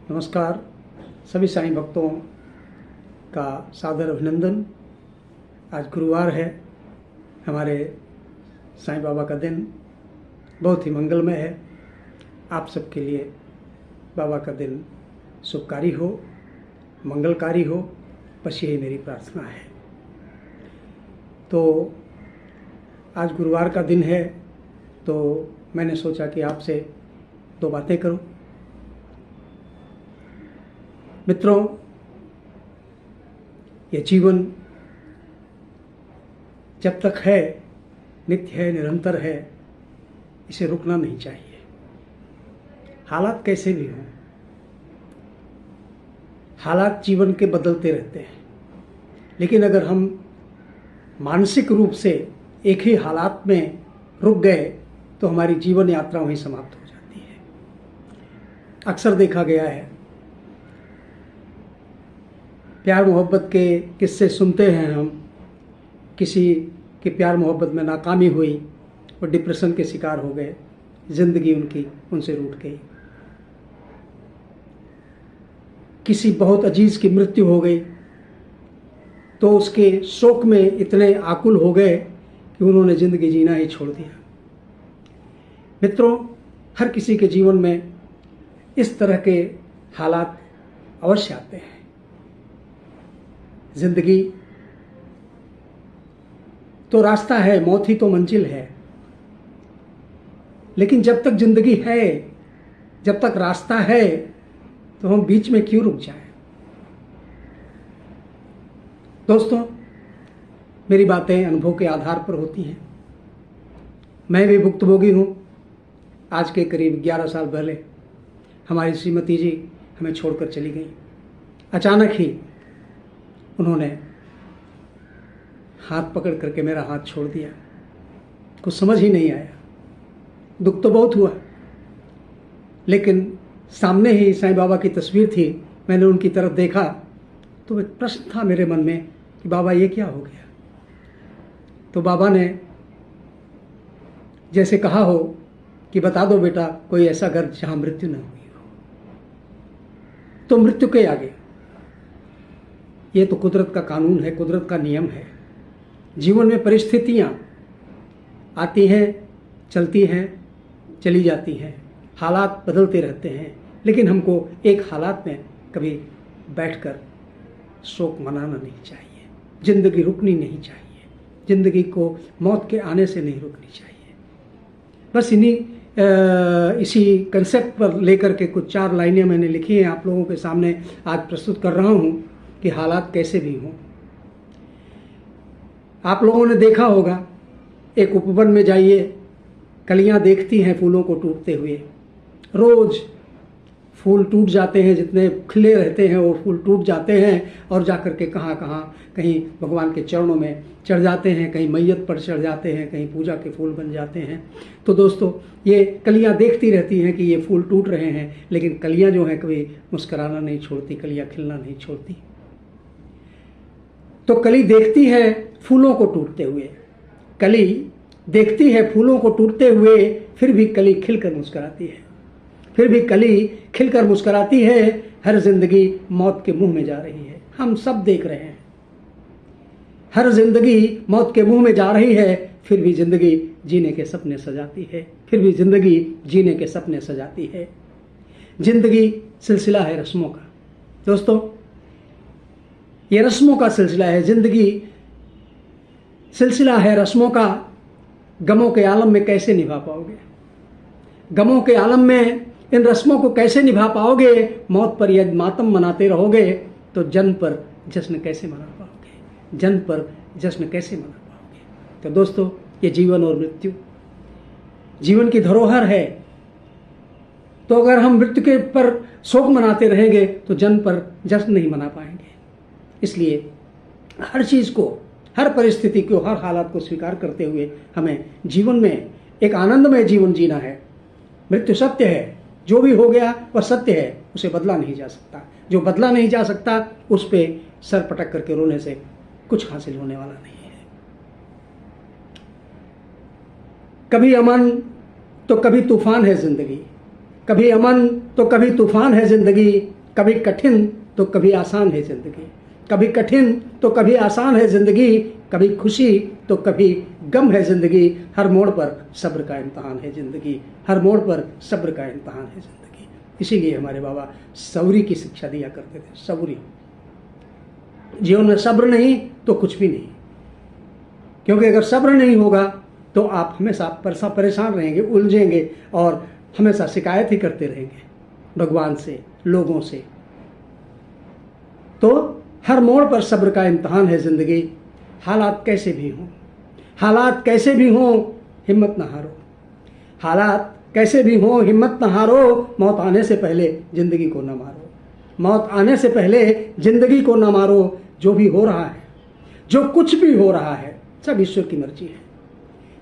नमस्कार। सभी साईं भक्तों का सादर अभिनंदन। आज गुरुवार है, हमारे साईं बाबा का दिन बहुत ही मंगलमय है। आप सबके लिए बाबा का दिन शुभकारी हो, मंगलकारी हो, बस यही मेरी प्रार्थना है। तो आज गुरुवार का दिन है, तो मैंने सोचा कि आपसे दो बातें करूं। मित्रों, ये जीवन जब तक है, नित्य है, निरंतर है, इसे रुकना नहीं चाहिए। हालात कैसे भी हों, हालात जीवन के बदलते रहते हैं, लेकिन अगर हम मानसिक रूप से एक ही हालात में रुक गए तो हमारी जीवन यात्रा वहीं समाप्त हो जाती है। अक्सर देखा गया है, प्यार मोहब्बत के किस्से सुनते हैं हम। किसी की प्यार मोहब्बत में नाकामी हुई, वो डिप्रेशन के शिकार हो गए, जिंदगी उनकी उनसे रूठ गई। किसी बहुत अजीज की मृत्यु हो गई तो उसके शोक में इतने आकुल हो गए कि उन्होंने जिंदगी जीना ही छोड़ दिया। मित्रों, हर किसी के जीवन में इस तरह के हालात अवश्य आते हैं। जिंदगी तो रास्ता है, मौत ही तो मंजिल है, लेकिन जब तक जिंदगी है, जब तक रास्ता है, तो हम बीच में क्यों रुक जाएं? दोस्तों, मेरी बातें अनुभव के आधार पर होती हैं। मैं भी भुक्तभोगी हूं। आज के करीब 11 साल पहले हमारी श्रीमती जी हमें छोड़कर चली गई। अचानक ही उन्होंने हाथ पकड़ करके मेरा हाथ छोड़ दिया। कुछ समझ ही नहीं आया, दुख तो बहुत हुआ, लेकिन सामने ही साईं बाबा की तस्वीर थी। मैंने उनकी तरफ देखा तो एक प्रश्न था मेरे मन में कि बाबा ये क्या हो गया। तो बाबा ने जैसे कहा हो कि बता दो बेटा कोई ऐसा घर जहां मृत्यु न हुई हो। तो मृत्यु के आगे ये तो कुदरत का कानून है, कुदरत का नियम है। जीवन में परिस्थितियां आती हैं, चलती हैं, चली जाती हैं, हालात बदलते रहते हैं, लेकिन हमको एक हालात में कभी बैठकर शोक मनाना नहीं चाहिए। जिंदगी रुकनी नहीं चाहिए, जिंदगी को मौत के आने से नहीं रुकनी चाहिए। बस इसी कंसेप्ट पर लेकर के कुछ 4 लाइनें मैंने लिखी हैं, आप लोगों के सामने आज प्रस्तुत कर रहा हूं कि हालात कैसे भी हों। आप लोगों ने देखा होगा, एक उपवन में जाइए, कलियां देखती हैं फूलों को टूटते हुए। रोज फूल टूट जाते हैं, जितने खिले रहते हैं वो फूल टूट जाते हैं और जाकर के कहाँ कहीं भगवान के चरणों में चढ़ जाते हैं, कहीं मैयत पर चढ़ जाते हैं, कहीं पूजा के फूल बन जाते हैं। तो दोस्तों, ये कलियां देखती रहती हैं कि ये फूल टूट रहे हैं, लेकिन कलियां जो हैं कभी मुस्कुराना नहीं छोड़ती, कलियां खिलना नहीं छोड़ती। तो कली देखती है फूलों को टूटते हुए, कली देखती है फूलों को टूटते हुए, फिर भी कली खिलकर मुस्कुराती है, फिर भी कली खिलकर मुस्कुराती है। हर जिंदगी मौत के मुंह में जा रही है, हम सब देख रहे हैं। हर जिंदगी मौत के मुंह में जा रही है, फिर भी जिंदगी जीने के सपने सजाती है, फिर भी जिंदगी जीने के सपने सजाती है। जिंदगी सिलसिला है रस्मों का। दोस्तों, ये रस्मों का सिलसिला है, जिंदगी सिलसिला है रस्मों का। गमों के आलम में कैसे निभा पाओगे? गमों के आलम में इन रस्मों को कैसे निभा पाओगे? मौत पर यदि मातम मनाते रहोगे तो जन्म पर जश्न कैसे मना पाओगे? जन्म पर जश्न कैसे मना पाओगे? तो दोस्तों, ये जीवन और मृत्यु जीवन की धरोहर है। तो अगर हम मृत्यु के पर शोक मनाते रहेंगे तो जन्म पर जश्न नहीं मना पाएंगे। इसलिए हर चीज को, हर परिस्थिति को, हर हालात को स्वीकार करते हुए हमें जीवन में एक आनंदमय जीवन जीना है। मृत्यु सत्य है, जो भी हो गया वह सत्य है, उसे बदला नहीं जा सकता। जो बदला नहीं जा सकता उस पे सर पटक करके रोने से कुछ हासिल होने वाला नहीं है। कभी अमन तो कभी तूफान है जिंदगी, कभी अमन तो कभी तूफान है ज़िंदगी, कभी कठिन तो कभी आसान है ज़िंदगी, कभी कठिन तो कभी आसान है ज़िंदगी, कभी खुशी तो कभी गम है ज़िंदगी, हर मोड़ पर सब्र का इम्तहान है ज़िंदगी, हर मोड़ पर सब्र का इम्तहान है ज़िंदगी। इसीलिए हमारे बाबा सब्री की शिक्षा दिया करते थे। सब्री, जीवन में सब्र नहीं तो कुछ भी नहीं, क्योंकि अगर सब्र नहीं होगा तो आप हमेशा परेशान रहेंगे, उलझेंगे और हमेशा शिकायत ही करते रहेंगे भगवान से, लोगों से। तो हर मोड़ पर सब्र का इम्तहान है ज़िंदगी, हालात कैसे भी हों, हालात कैसे भी हों हिम्मत न हारो, हालात कैसे भी हों हिम्मत न हारो, मौत आने से पहले ज़िंदगी को न मारो, मौत आने से पहले ज़िंदगी को न मारो। जो भी हो रहा है, जो कुछ भी हो रहा है, सब ईश्वर की मर्जी है।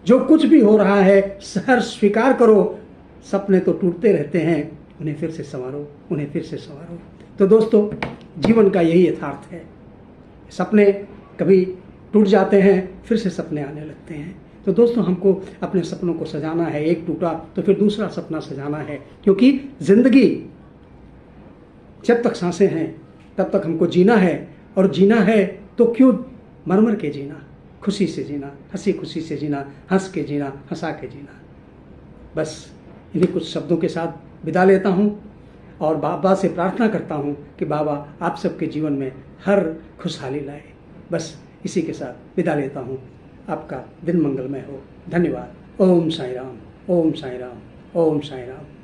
जो कुछ भी हो रहा है हर स्वीकार करो, सपने तो टूटते रहते हैं, उन्हें फिर से संवारो, उन्हें फिर से संवारो। तो दोस्तों, जीवन का यही यथार्थ है, सपने कभी टूट जाते हैं, फिर से सपने आने लगते हैं। तो दोस्तों, हमको अपने सपनों को सजाना है, एक टूटा तो फिर दूसरा सपना सजाना है, क्योंकि ज़िंदगी जब तक सांसें हैं तब तक हमको जीना है, और जीना है तो क्यों मर मर के जीना, खुशी से जीना, हंसी खुशी से जीना, हंस के जीना, हंसा के जीना। बस इन्हीं कुछ शब्दों के साथ विदा लेता हूँ और बाबा से प्रार्थना करता हूँ कि बाबा आप सबके जीवन में हर खुशहाली लाए। बस इसी के साथ विदा लेता हूँ। आपका दिन मंगलमय हो। धन्यवाद। ओम साई राम, ओम साई राम, ओम साई राम।